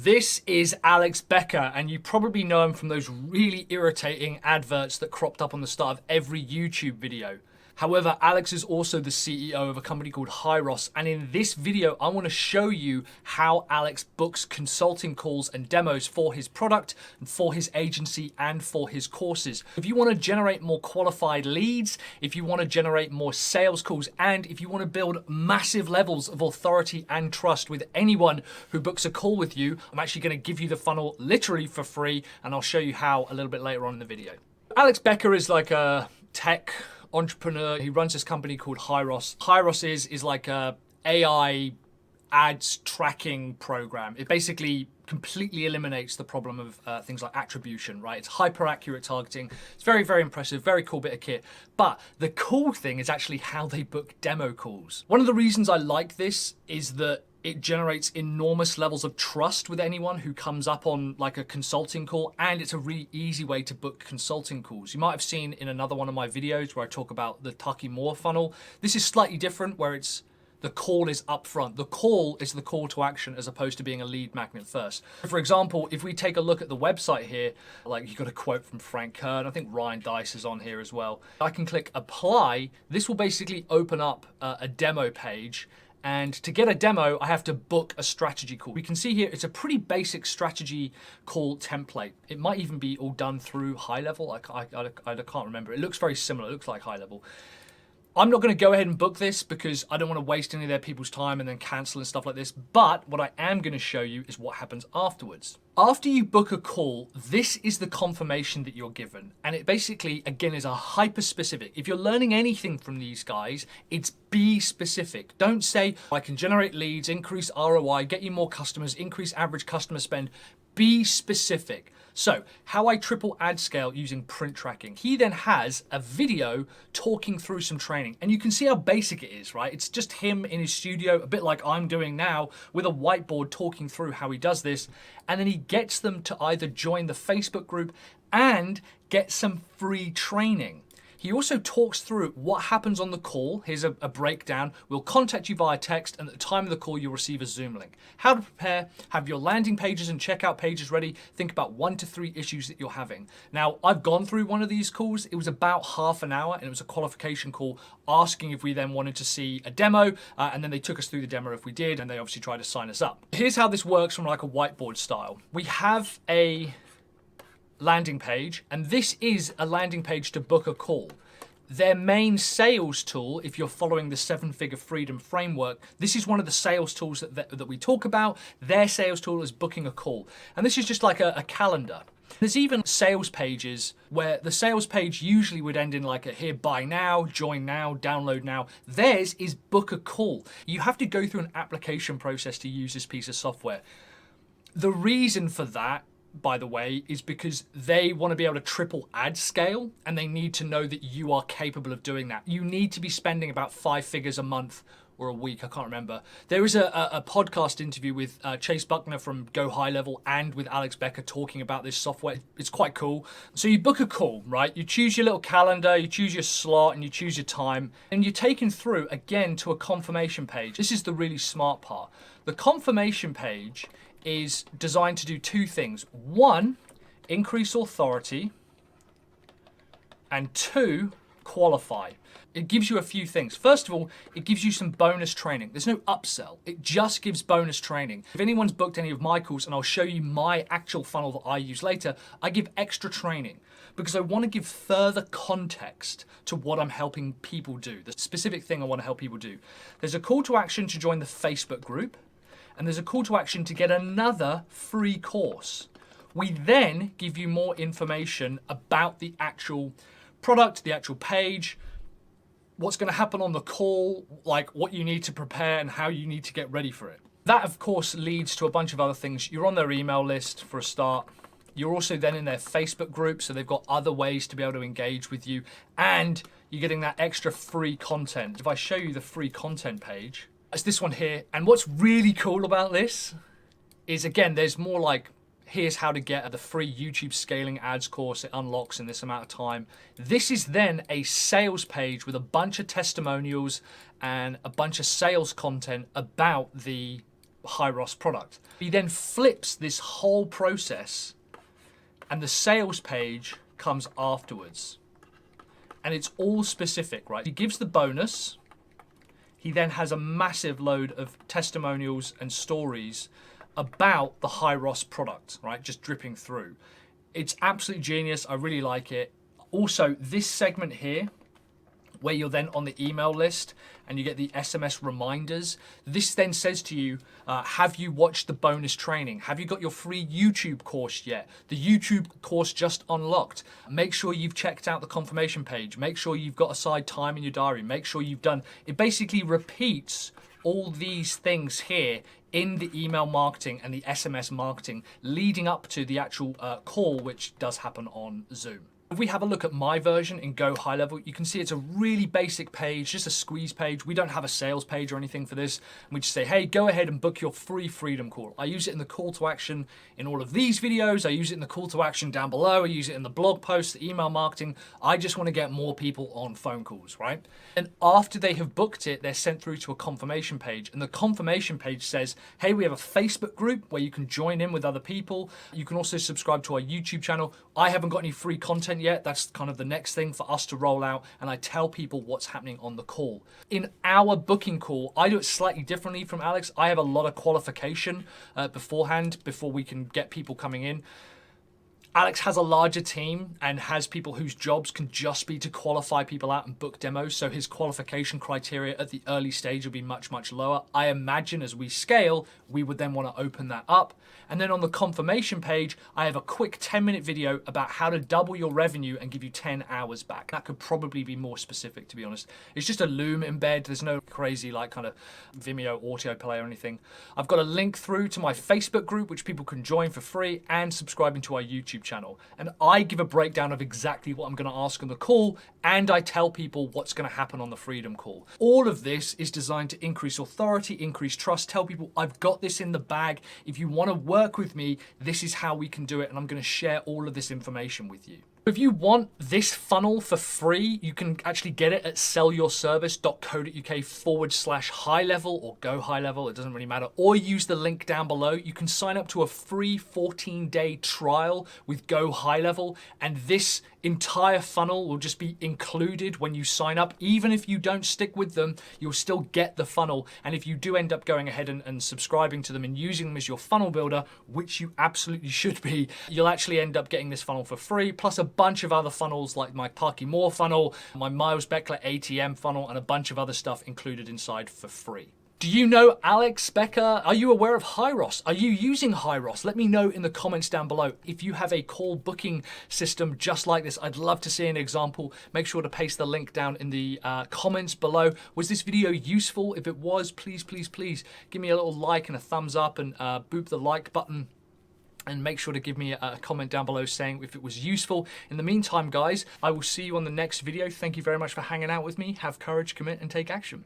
This is Alex Becker, and you probably know him from those really irritating adverts that cropped up on the start of every YouTube video. However, Alex is also the CEO of a company called Hyros, and in this video, I want to show you how Alex books consulting calls and demos for his product, and for his agency, and for his courses. If you want to generate more qualified leads, if you want to generate more sales calls, and if you want to build massive levels of authority and trust with anyone who books a call with you, I'm actually going to give you the funnel literally for free, and I'll show you how a little bit later on in the video. Alex Becker is like a tech entrepreneur. He runs this company called Hyros. Hyros is like a AI ads tracking program. It basically completely eliminates the problem of things like attribution, right? It's hyper accurate targeting. It's very, very impressive, very cool bit of kit. But the cool thing is actually how they book demo calls. One of the reasons I like this is that it generates enormous levels of trust with anyone who comes up on like a consulting call, and it's a really easy way to book consulting calls. You might have seen in another one of my videos where I talk about the Tucky Moore funnel. This is slightly different, where it's the call is up front. The call is the call to action as opposed to being a lead magnet first. For example, if we take a look at the website here, like you got a quote from Frank Kern, I think Ryan Dice is on here as well. I can click apply. This will basically open up a demo page. And to get a demo, I have to book a strategy call. We can see here, it's a pretty basic strategy call template. It might even be all done through HighLevel. I can't remember. It looks very similar. It looks like HighLevel. I'm not going to go ahead and book this because I don't want to waste any of their people's time and then cancel and stuff like this. But what I am going to show you is what happens afterwards. After you book a call, this is the confirmation that you're given. And it basically, again, is a hyper specific. If you're learning anything from these guys, it's be specific. Don't say, I can generate leads, increase ROI, get you more customers, increase average customer spend. Be specific. So, how I triple ad scale using print tracking. He then has a video talking through some training, and you can see how basic it is, right? It's just him in his studio, a bit like I'm doing now, with a whiteboard talking through how he does this, and then he gets them to either join the Facebook group and get some free training. He also talks through what happens on the call. Here's a breakdown. We'll contact you via text, and at the time of the call, you'll receive a Zoom link. How to prepare, have your landing pages and checkout pages ready. Think about 1 to 3 issues that you're having. Now, I've gone through one of these calls. It was about half an hour, and it was a qualification call asking if we then wanted to see a demo, and then they took us through the demo if we did, and they obviously tried to sign us up. Here's how this works from like a whiteboard style. We have a landing page, and this is a landing page to book a call. Their main sales tool, if you're following the 7-figure freedom framework, this is one of the sales tools that we talk about. Their sales tool is booking a call, and this is just like a calendar. There's even sales pages where the sales page usually would end in like a here, buy now, join now, download now. Theirs is book a call. You have to go through an application process to use this piece of software. The reason for that, by the way, is because they want to be able to triple ad scale, and they need to know that you are capable of doing that. You need to be spending about 5 figures a month or a week, I can't remember. There is a podcast interview with Chase Buckner from GoHighLevel and with Alex Becker talking about this software. It's quite cool. So you book a call, right? You choose your little calendar, you choose your slot, and you choose your time, and you're taken through again to a confirmation page. This is the really smart part. The confirmation page is designed to do 2 things. 1, increase authority, and 2, qualify. It gives you a few things. First of all, it gives you some bonus training. There's no upsell. It just gives bonus training. If anyone's booked any of my calls, and I'll show you my actual funnel that I use later, I give extra training because I want to give further context to what I'm helping people do, the specific thing I want to help people do. There's a call to action to join the Facebook group, and there's a call to action to get another free course. We then give you more information about the actual product, the actual page, what's going to happen on the call, like what you need to prepare and how you need to get ready for it. That, of course, leads to a bunch of other things. You're on their email list for a start. You're also then in their Facebook group, so they've got other ways to be able to engage with you, and you're getting that extra free content. If I show you the free content page, it's this one here. And what's really cool about this is, again, there's more like, here's how to get the free YouTube scaling ads course. It unlocks in this amount of time. This is then a sales page with a bunch of testimonials and a bunch of sales content about the Hyros product. He then flips this whole process and the sales page comes afterwards. And it's all specific, right? He gives the bonus. He then has a massive load of testimonials and stories about the Hyros product, right? Just dripping through. It's absolutely genius. I really like it. Also, this segment here, where you're then on the email list and you get the SMS reminders. This then says to you, have you watched the bonus training? Have you got your free YouTube course yet? The YouTube course just unlocked. Make sure you've checked out the confirmation page. Make sure you've got aside time in your diary. Make sure you've done, it basically repeats all these things here in the email marketing and the SMS marketing leading up to the actual call, which does happen on Zoom. If we have a look at my version in GoHighLevel, you can see it's a really basic page, just a squeeze page. We don't have a sales page or anything for this. We just say, hey, go ahead and book your free freedom call. I use it in the call to action in all of these videos. I use it in the call to action down below. I use it in the blog posts, the email marketing. I just want to get more people on phone calls, right? And after they have booked it, they're sent through to a confirmation page. And the confirmation page says, hey, we have a Facebook group where you can join in with other people. You can also subscribe to our YouTube channel. I haven't got any free content yet. That's kind of the next thing for us to roll out, and I tell people what's happening on the call. In our booking call, I do it slightly differently from Alex. I have a lot of qualification beforehand before we can get people coming in. Alex has a larger team and has people whose jobs can just be to qualify people out and book demos, so his qualification criteria at the early stage will be much, much lower. I imagine as we scale, we would then want to open that up. And then on the confirmation page, I have a quick 10-minute video about how to double your revenue and give you 10 hours back. That could probably be more specific, to be honest. It's just a Loom embed. There's no crazy like kind of Vimeo autoplay or anything. I've got a link through to my Facebook group, which people can join for free, and subscribing to our YouTube channel. And I give a breakdown of exactly what I'm going to ask on the call, and I tell people what's going to happen on the freedom call. All of this is designed to increase authority, increase trust, tell people I've got this in the bag. If you want to work with me, this is how we can do it, and I'm going to share all of this information with you. If you want this funnel for free, you can actually get it at sellyourservice.co.uk/highlevel or GoHighLevel. It doesn't really matter. Or use the link down below. You can sign up to a free 14-day trial with GoHighLevel, and this entire funnel will just be included when you sign up. Even if you don't stick with them, you'll still get the funnel. And if you do end up going ahead and subscribing to them and using them as your funnel builder, which you absolutely should be, you'll actually end up getting this funnel for free, plus a bunch of other funnels like my Parky Moore funnel, my Miles Beckler ATM funnel, and a bunch of other stuff included inside for free. Do you know Alex Becker? Are you aware of Hyros? Are you using Hyros? Let me know in the comments down below. If you have a call booking system just like this, I'd love to see an example. Make sure to paste the link down in the comments below. Was this video useful? If it was, please, please, please give me a little like and a thumbs up, and boop the like button. And make sure to give me a comment down below saying if it was useful. In the meantime, guys, I will see you on the next video. Thank you very much for hanging out with me. Have courage, commit, and take action.